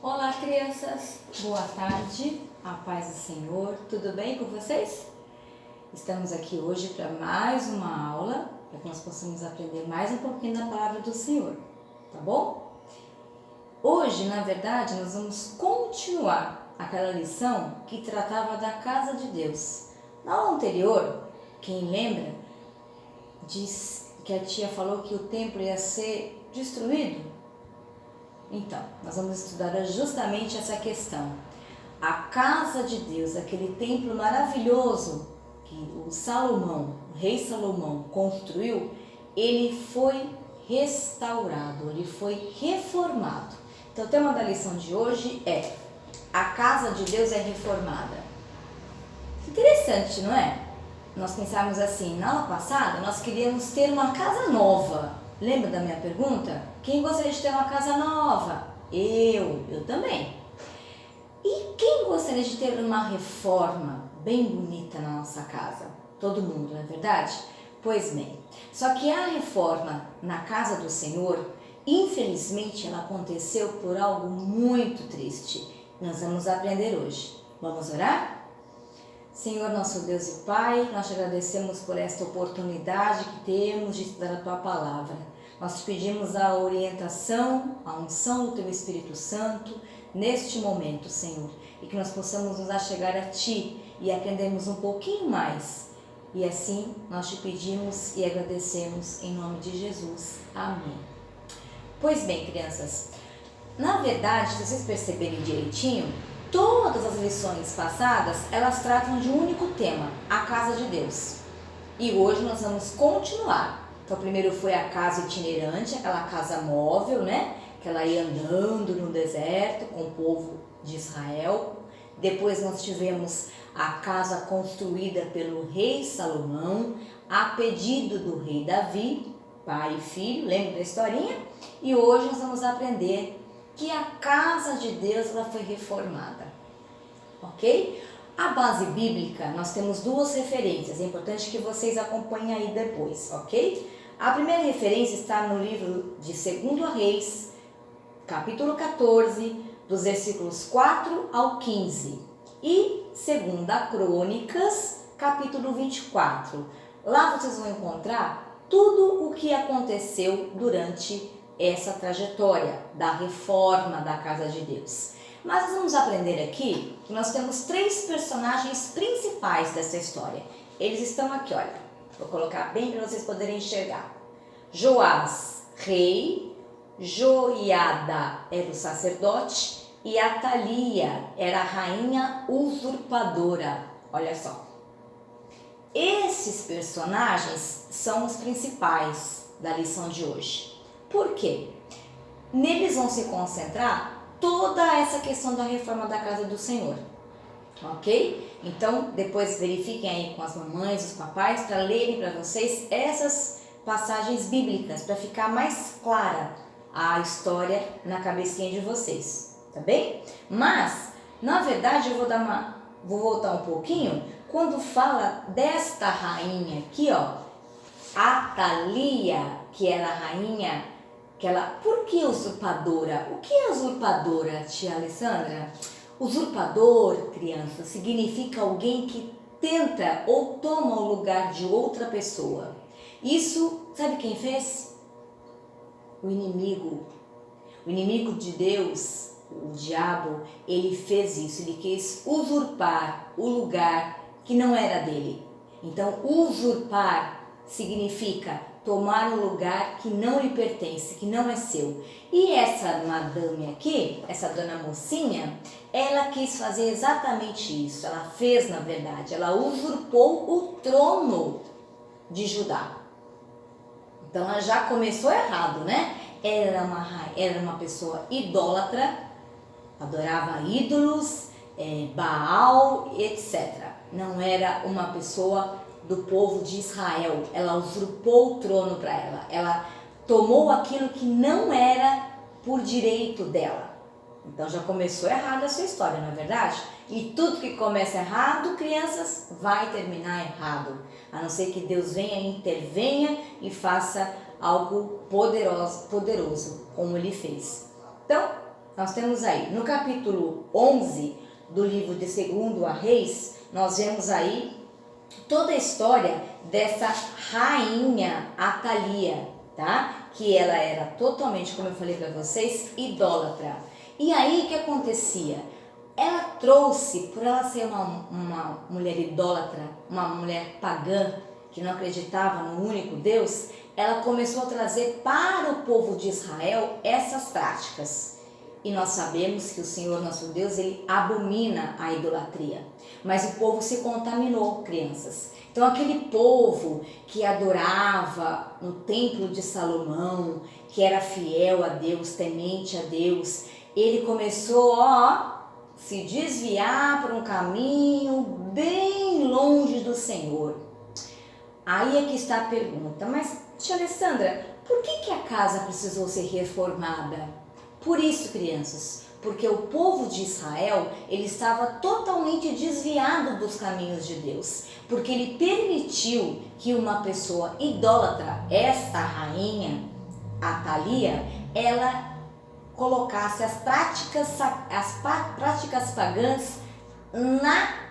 Olá, crianças! Boa tarde, a paz do Senhor, tudo bem com vocês? Estamos aqui hoje para mais uma aula, para que nós possamos aprender mais um pouquinho da palavra do Senhor, tá bom? Hoje, na verdade, nós vamos continuar aquela lição que tratava da casa de Deus. Na aula anterior, quem lembra, diz que a tia falou que o templo ia ser destruído. Então, nós vamos estudar justamente essa questão. A casa de Deus, aquele templo maravilhoso que o rei Salomão construiu, ele foi restaurado, ele foi reformado. Então, o tema da lição de hoje é: a casa de Deus é reformada. Interessante, não é? Nós pensávamos assim, na aula passada nós queríamos ter uma casa nova. Lembra da minha pergunta? Quem gostaria de ter uma casa nova? Eu também. E quem gostaria de ter uma reforma bem bonita na nossa casa? Todo mundo, não é verdade? Pois bem, só que a reforma na casa do Senhor, infelizmente, ela aconteceu por algo muito triste. Nós vamos aprender hoje. Vamos orar? Senhor, nosso Deus e Pai, nós te agradecemos por esta oportunidade que temos de estudar a Tua Palavra. Nós te pedimos a orientação, a unção do Teu Espírito Santo neste momento, Senhor, e que nós possamos nos achegar a Ti e aprendermos um pouquinho mais. E assim nós te pedimos e agradecemos em nome de Jesus. Amém. Pois bem, crianças, na verdade, se vocês perceberem direitinho, todas as lições passadas, elas tratam de um único tema, a casa de Deus. E hoje nós vamos continuar. Então, primeiro foi a casa itinerante, aquela casa móvel, né? Que ela ia andando no deserto com o povo de Israel. Depois nós tivemos a casa construída pelo rei Salomão, a pedido do rei Davi, pai e filho, lembra da historinha? E hoje nós vamos aprender que a casa de Deus ela foi reformada, ok? A base bíblica, nós temos duas referências, é importante que vocês acompanhem aí depois, ok? A primeira referência está no livro de 2 Reis, capítulo 14, dos versículos 4 ao 15, e 2 Crônicas, capítulo 24. Lá vocês vão encontrar tudo o que aconteceu durante essa trajetória da reforma da casa de Deus. Mas nós vamos aprender aqui que nós temos 3 personagens principais dessa história. Eles estão aqui, olha. Vou colocar bem para vocês poderem enxergar. Joás, rei. Joiada era o sacerdote. E Atalia era a rainha usurpadora. Olha só. Esses personagens são os principais da lição de hoje. Por quê? Neles vão se concentrar toda essa questão da reforma da casa do Senhor, ok? Então, depois verifiquem aí com as mamães, os papais, para lerem para vocês essas passagens bíblicas, para ficar mais clara a história na cabecinha de vocês, tá bem? Mas, na verdade, eu vou voltar um pouquinho, quando fala desta rainha aqui, ó, Atalia, que era a rainha. Por que usurpadora? O que é usurpadora, tia Alessandra? Usurpador, criança, significa alguém que tenta ou toma o lugar de outra pessoa. Isso, sabe quem fez? O inimigo. O inimigo de Deus, o diabo, ele fez isso. Ele quis usurpar o lugar que não era dele. Então, usurpar significa tomar um lugar que não lhe pertence, que não é seu. E essa madame aqui, essa dona mocinha, ela quis fazer exatamente isso. Ela fez, na verdade, ela usurpou o trono de Judá. Então ela já começou errado, né? Era uma pessoa idólatra, adorava ídolos, Baal, etc. Não era uma pessoa do povo de Israel. Ela usurpou o trono para ela. Ela tomou aquilo que não era por direito dela. Então já começou errado a sua história, não é verdade? E tudo que começa errado, crianças, vai terminar errado. A não ser que Deus venha, intervenha e faça algo poderoso como Ele fez. Então, nós temos aí, no capítulo 11 do livro de 2 Reis, nós vemos aí toda a história dessa rainha Atalia, tá? Que ela era totalmente, como eu falei para vocês, idólatra. E aí o que acontecia? Ela trouxe, por ela ser uma mulher idólatra, uma mulher pagã, que não acreditava no único Deus, ela começou a trazer para o povo de Israel essas práticas. E nós sabemos que o Senhor nosso Deus, ele abomina a idolatria. Mas o povo se contaminou, crianças. Então aquele povo que adorava no templo de Salomão, que era fiel a Deus, temente a Deus, ele começou a se desviar por um caminho bem longe do Senhor. Aí é que está a pergunta, mas tia Alessandra, por que a casa precisou ser reformada? Por isso, crianças, porque o povo de Israel, ele estava totalmente desviado dos caminhos de Deus, porque ele permitiu que uma pessoa idólatra, esta rainha, Atalia, ela colocasse as práticas pagãs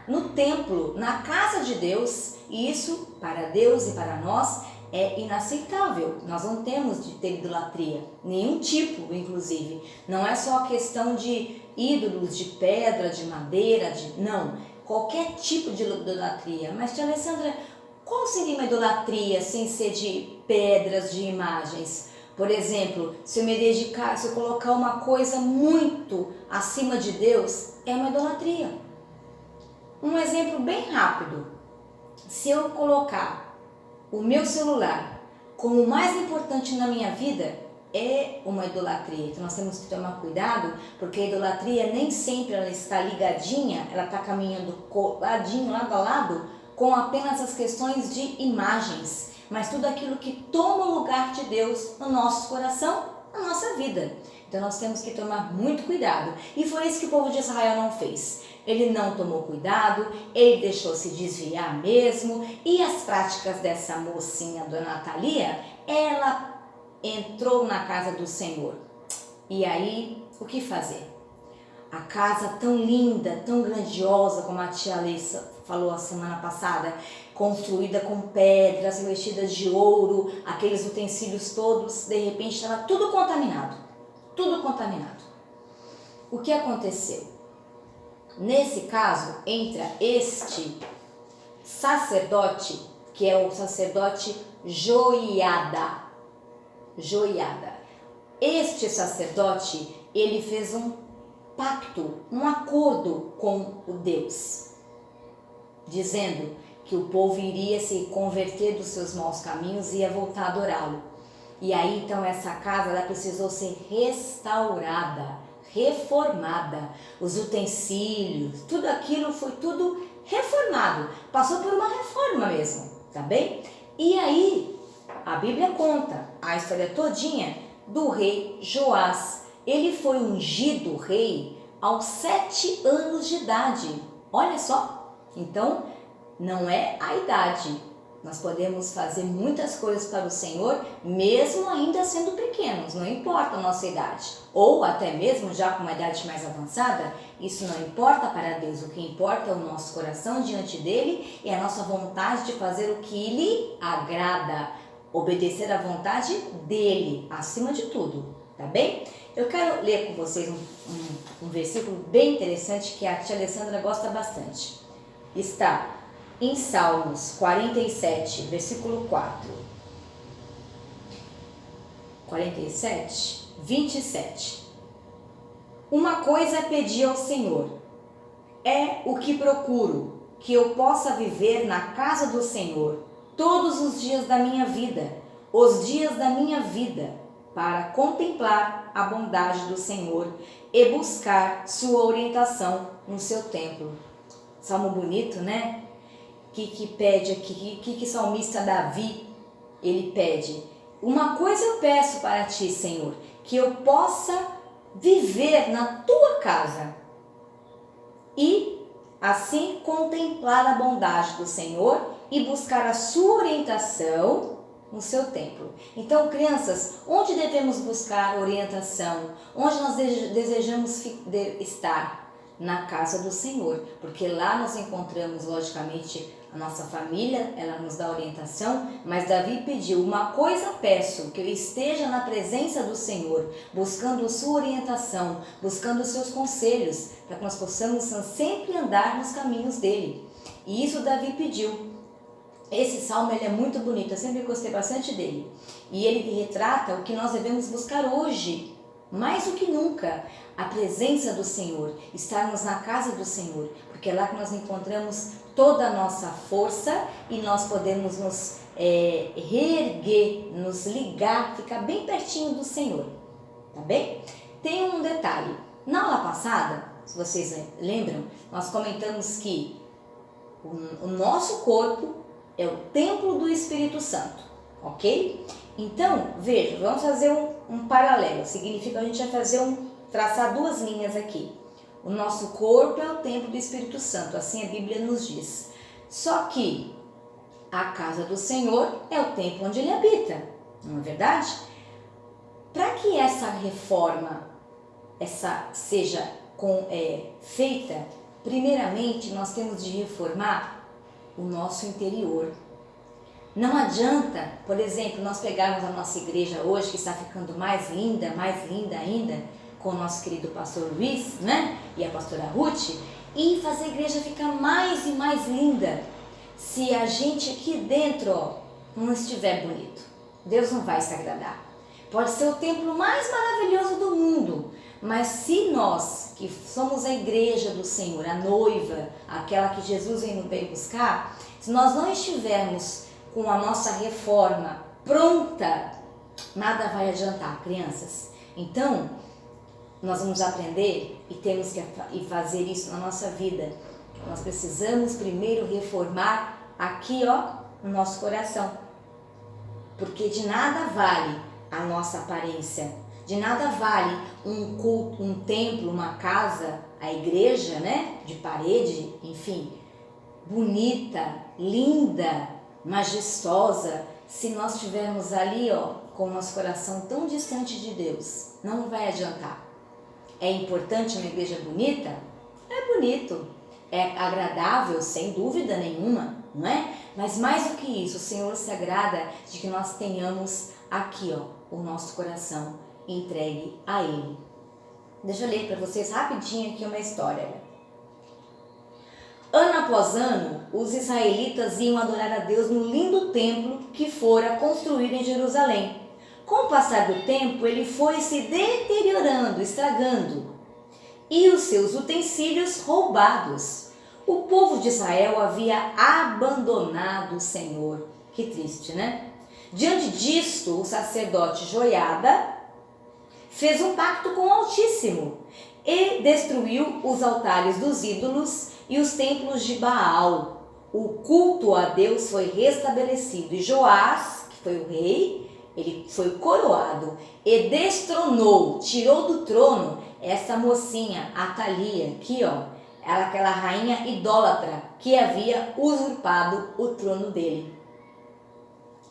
no templo, na casa de Deus, e isso para Deus e para nós é inaceitável. Nós não temos de ter idolatria, nenhum tipo, inclusive. Não é só a questão de ídolos de pedra, de madeira, não. Qualquer tipo de idolatria. Mas, tia Alessandra, qual seria uma idolatria sem ser de pedras, de imagens? Por exemplo, se eu me dedicar, se eu colocar uma coisa muito acima de Deus, é uma idolatria. Um exemplo bem rápido. Se eu colocar o meu celular como o mais importante na minha vida, é uma idolatria. Então nós temos que tomar cuidado, porque a idolatria nem sempre ela está ligadinha, ela está caminhando coladinho, lado a lado, com apenas as questões de imagens, mas tudo aquilo que toma o lugar de Deus no nosso coração, na nossa vida. Então nós temos que tomar muito cuidado. E foi isso que o povo de Israel não fez. Ele não tomou cuidado, ele deixou se desviar mesmo, e as práticas dessa mocinha, dona Atalia, ela entrou na casa do Senhor. E aí, o que fazer? A casa tão linda, tão grandiosa, como a tia Alessa falou a semana passada, construída com pedras, vestidas de ouro, aqueles utensílios todos, de repente estava tudo contaminado. Tudo contaminado. O que aconteceu? Nesse caso, entra este sacerdote, que é o sacerdote Joiada. Este sacerdote, ele fez um pacto, um acordo com o Deus, dizendo que o povo iria se converter dos seus maus caminhos e ia voltar a adorá-lo. E aí, então, essa casa ela precisou ser restaurada, reformada. Os utensílios, tudo aquilo foi tudo reformado. Passou por uma reforma mesmo, tá bem? E aí, a Bíblia conta a história todinha do rei Joás. Ele foi ungido rei aos 7 anos de idade. Olha só. Então, não é a idade. Nós podemos fazer muitas coisas para o Senhor, mesmo ainda sendo pequenos, não importa a nossa idade. Ou até mesmo já com uma idade mais avançada, isso não importa para Deus. O que importa é o nosso coração diante dele e a nossa vontade de fazer o que lhe agrada. Obedecer à vontade dele, acima de tudo, tá bem? Eu quero ler com vocês um versículo bem interessante que a tia Alessandra gosta bastante. Está em Salmos 47, versículo 4. 47, 27. Uma coisa pedi ao Senhor, é o que procuro, que eu possa viver na casa do Senhor todos os dias da minha vida, os dias da minha vida, para contemplar a bondade do Senhor e buscar sua orientação no seu templo. Salmo bonito, né? Que pede aqui, que salmista Davi, ele pede: uma coisa eu peço para ti, Senhor, que eu possa viver na tua casa e assim contemplar a bondade do Senhor e buscar a sua orientação no seu templo. Então, crianças, onde devemos buscar orientação? Onde nós desejamos estar? Na casa do Senhor, porque lá nós encontramos, logicamente, a nossa família, ela nos dá orientação, mas Davi pediu: uma coisa peço, que eu esteja na presença do Senhor, buscando sua orientação, buscando seus conselhos, para que nós possamos sempre andar nos caminhos dele. E isso Davi pediu. Esse salmo ele é muito bonito, eu sempre gostei bastante dele. E ele retrata o que nós devemos buscar hoje, mais do que nunca, a presença do Senhor, estarmos na casa do Senhor, porque é lá que nós encontramos toda a nossa força e nós podemos nos reerguer, nos ligar, ficar bem pertinho do Senhor, tá bem? Tem um detalhe, na aula passada, se vocês lembram, nós comentamos que o nosso corpo é o templo do Espírito Santo, ok? Então, veja, vamos fazer um paralelo, significa que a gente vai traçar duas linhas aqui. O nosso corpo é o templo do Espírito Santo, assim a Bíblia nos diz. Só que a casa do Senhor é o templo onde Ele habita, não é verdade? Para que essa reforma seja feita, primeiramente nós temos de reformar o nosso interior. Não adianta, por exemplo, nós pegarmos a nossa igreja hoje, que está ficando mais linda ainda, com o nosso querido pastor Luiz, né? E a pastora Ruth, e fazer a igreja ficar mais e mais linda. Se a gente aqui dentro não estiver bonito, Deus não vai se agradar. Pode ser o templo mais maravilhoso do mundo, mas se nós, que somos a igreja do Senhor, a noiva, aquela que Jesus veio buscar, se nós não estivermos com a nossa reforma pronta, nada vai adiantar, crianças. Então, nós vamos aprender e temos que fazer isso na nossa vida. Nós precisamos primeiro reformar aqui, no nosso coração. Porque de nada vale a nossa aparência, de nada vale um culto, um templo, uma casa, a igreja, né, de parede, enfim, bonita, linda, majestosa, se nós estivermos ali, com o nosso coração tão distante de Deus, não vai adiantar. É importante uma igreja bonita? É bonito, é agradável, sem dúvida nenhuma, não é? Mas mais do que isso, o Senhor se agrada de que nós tenhamos aqui, o nosso coração entregue a Ele. Deixa eu ler para vocês rapidinho aqui uma história. Ano após ano, os israelitas iam adorar a Deus no lindo templo que fora construído em Jerusalém. Com o passar do tempo, ele foi se deteriorando, estragando, e os seus utensílios roubados. O povo de Israel havia abandonado o Senhor. Que triste, né? Diante disto, o sacerdote Joiada fez um pacto com o Altíssimo e destruiu os altares dos ídolos e os templos de Baal. O culto a Deus foi restabelecido e Joás, que foi o rei, ele foi coroado e destronou, tirou do trono essa mocinha, Atalia, aqui era aquela rainha idólatra que havia usurpado o trono dele.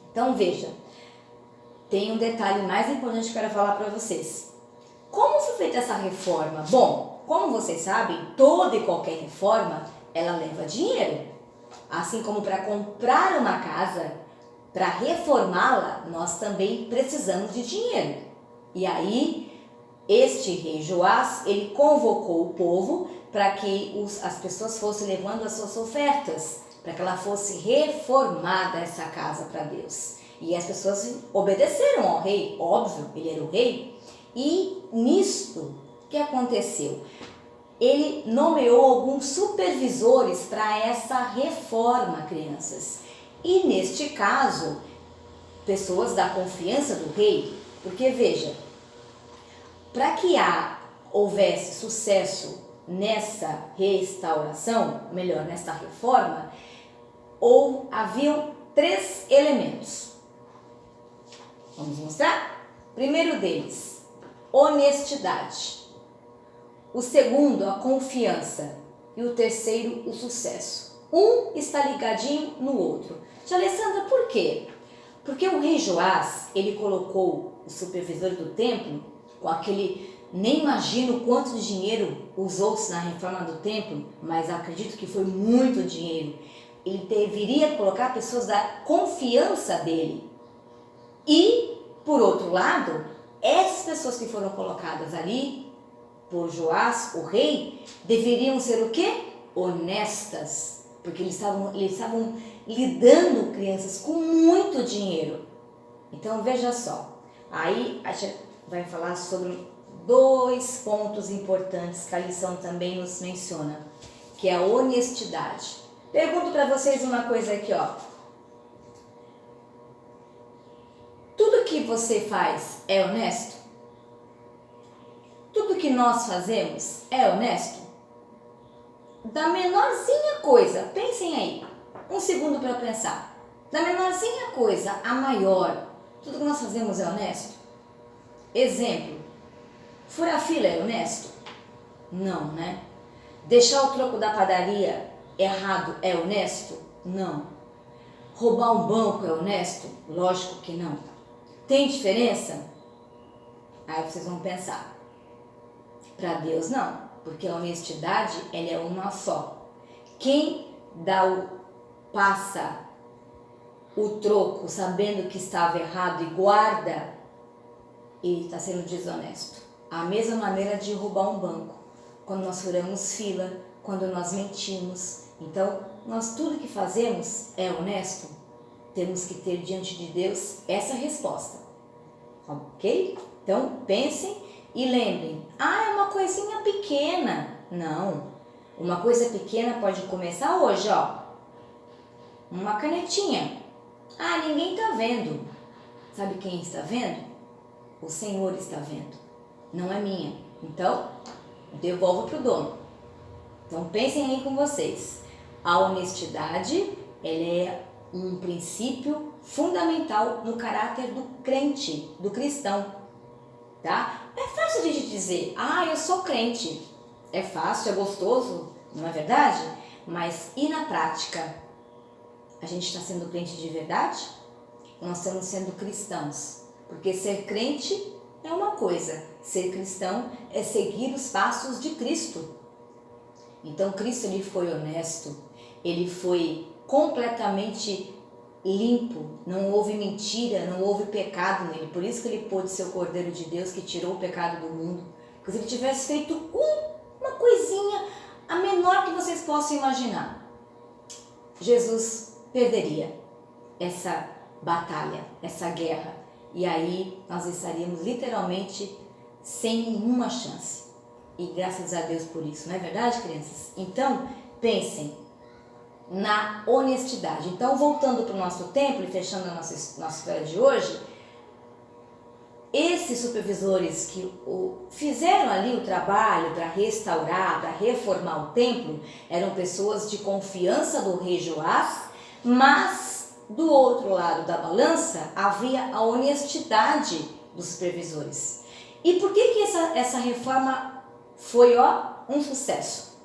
Então veja, tem um detalhe mais importante que eu quero falar para vocês. Como foi feita essa reforma? Bom, como vocês sabem, toda e qualquer reforma, ela leva dinheiro. Assim como para comprar uma casa, para reformá-la, nós também precisamos de dinheiro. E aí, este rei Joás, ele convocou o povo para que as pessoas fossem levando as suas ofertas, para que ela fosse reformada essa casa para Deus. E as pessoas obedeceram ao rei, óbvio, ele era o rei. E nisto, o que aconteceu? Ele nomeou alguns supervisores para essa reforma, crianças. E neste caso, pessoas da confiança do rei, porque veja, para que houvesse sucesso nessa restauração, melhor, nesta reforma, haviam 3 elementos. Vamos mostrar? Primeiro deles, honestidade. O segundo, a confiança. E o terceiro, o sucesso. Um está ligadinho no outro. Tia Alessandra, por quê? Porque o rei Joás, ele colocou o supervisor do templo com aquele, nem imagino quanto de dinheiro usou-se na reforma do templo, mas acredito que foi muito dinheiro. Ele deveria colocar pessoas da confiança dele. E, por outro lado, essas pessoas que foram colocadas ali por Joás, o rei, deveriam ser o quê? Honestas, porque eles estavam lidando crianças com muito dinheiro. Então veja só, aí a gente vai falar sobre 2 pontos importantes que a lição também nos menciona, que é a honestidade. Pergunto para vocês uma coisa aqui, ó. Tudo que você faz é honesto? Tudo que nós fazemos é honesto? Da menorzinha coisa, pensem aí, 1 segundo para pensar. Da menorzinha coisa a maior, tudo que nós fazemos é honesto? Exemplo, furar fila é honesto? Não, né? Deixar o troco da padaria errado é honesto? Não. Roubar um banco é honesto? Lógico que não. Tem diferença? Aí vocês vão pensar. Para Deus não, porque a honestidade ela é uma só. Quem passa o troco sabendo que estava errado e guarda, ele está sendo desonesto. A mesma maneira de roubar um banco, quando nós furamos fila, quando nós mentimos. Então, tudo que fazemos é honesto? Temos que ter diante de Deus essa resposta. Ok? Então, pensem e lembrem. É uma coisinha pequena. Não. Uma coisa pequena pode começar hoje, ó. Uma canetinha. Ninguém está vendo. Sabe quem está vendo? O Senhor está vendo. Não é minha. Então, devolva para o dono. Então, pensem aí com vocês. A honestidade, ela é um princípio fundamental no caráter do crente, do cristão, tá? É fácil de dizer, eu sou crente. É fácil, é gostoso, não é verdade? Mas e na prática? A gente está sendo crente de verdade? Ou nós estamos sendo cristãos? Porque ser crente é uma coisa, ser cristão é seguir os passos de Cristo. Então Cristo ele foi honesto, ele foi completamente limpo, não houve mentira, não houve pecado nele. Por isso que ele pôde ser o Cordeiro de Deus que tirou o pecado do mundo. Porque se ele tivesse feito uma coisinha, a menor que vocês possam imaginar, Jesus perderia essa batalha, essa guerra. E aí nós estaríamos literalmente sem nenhuma chance. E graças a Deus por isso, não é verdade, crianças? Então, pensem na honestidade. Então, voltando para o nosso templo e fechando a nossa história de hoje, esses supervisores que fizeram ali o trabalho para restaurar, para reformar o templo, eram pessoas de confiança do rei Joás, mas do outro lado da balança havia a honestidade dos supervisores. E por que essa reforma foi um sucesso?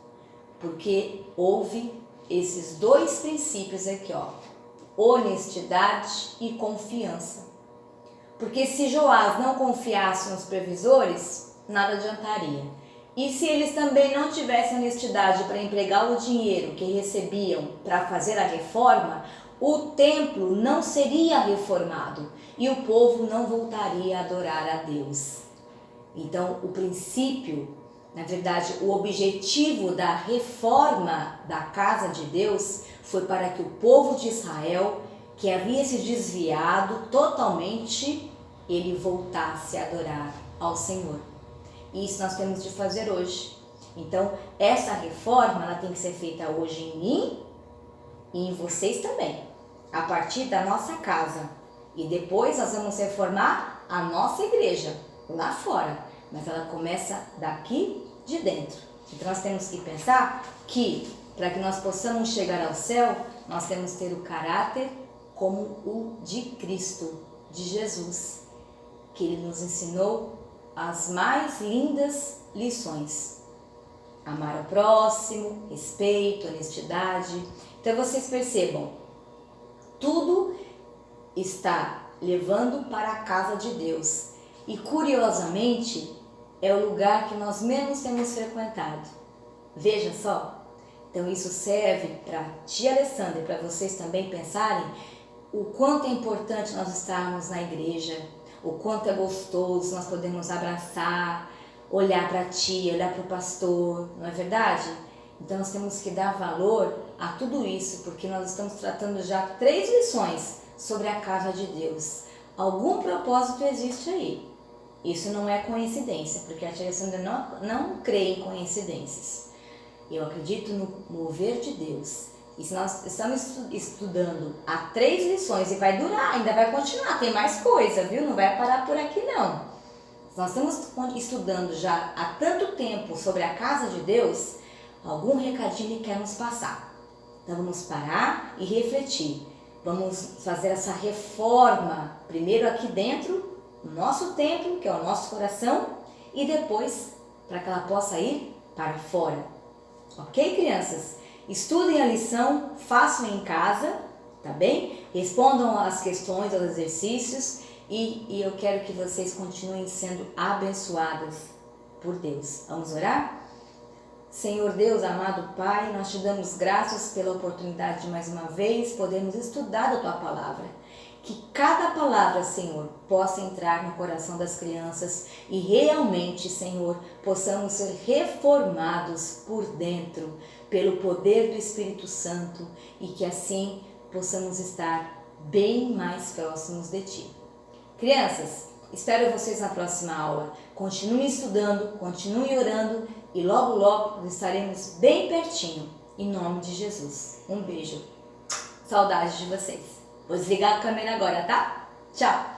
Porque houve esses 2 princípios aqui, honestidade e confiança. Porque se Joás não confiasse nos supervisores, nada adiantaria. E se eles também não tivessem honestidade para empregar o dinheiro que recebiam para fazer a reforma, o templo não seria reformado e o povo não voltaria a adorar a Deus. Então, o princípio, na verdade, o objetivo da reforma da casa de Deus foi para que o povo de Israel, que havia se desviado totalmente, ele voltasse a adorar ao Senhor. E isso nós temos de fazer hoje. Então, essa reforma ela tem que ser feita hoje em mim e em vocês também, a partir da nossa casa. E depois nós vamos reformar a nossa igreja, lá fora. Mas ela começa daqui de dentro. Então nós temos que pensar que, para que nós possamos chegar ao céu, nós temos que ter o caráter como o de Cristo, de Jesus, que Ele nos ensinou as mais lindas lições. Amar ao próximo, respeito, honestidade. Então vocês percebam, tudo está levando para a casa de Deus. E curiosamente, é o lugar que nós menos temos frequentado. Veja só. Então isso serve para tia Alessandra e para vocês também pensarem o quanto é importante nós estarmos na igreja, o quanto é gostoso nós podemos abraçar, olhar para a tia, olhar para o pastor, não é verdade? Então nós temos que dar valor a tudo isso, porque nós estamos tratando já 3 lições sobre a casa de Deus. Algum propósito existe aí. Isso não é coincidência, porque a tia Alessandra não crê em coincidências. Eu acredito no mover de Deus. E se nós estamos estudando há 3 lições, e vai durar, ainda vai continuar, tem mais coisa, viu? Não vai parar por aqui não. Se nós estamos estudando já há tanto tempo sobre a casa de Deus, algum recadinho Ele quer nos passar. Então vamos parar e refletir. Vamos fazer essa reforma, primeiro aqui dentro, no nosso templo, que é o nosso coração, e depois para que ela possa ir para fora. Ok, crianças? Estudem a lição, façam em casa, tá bem? Respondam as questões, aos exercícios e eu quero que vocês continuem sendo abençoadas por Deus. Vamos orar? Senhor Deus, amado Pai, nós te damos graças pela oportunidade de mais uma vez podermos estudar a Tua Palavra. Que cada palavra, Senhor, possa entrar no coração das crianças e realmente, Senhor, possamos ser reformados por dentro pelo poder do Espírito Santo e que assim possamos estar bem mais próximos de Ti. Crianças, espero vocês na próxima aula. Continuem estudando, continuem orando e logo, logo estaremos bem pertinho. Em nome de Jesus. Um beijo. Saudades de vocês. Vou desligar a câmera agora, tá? Tchau!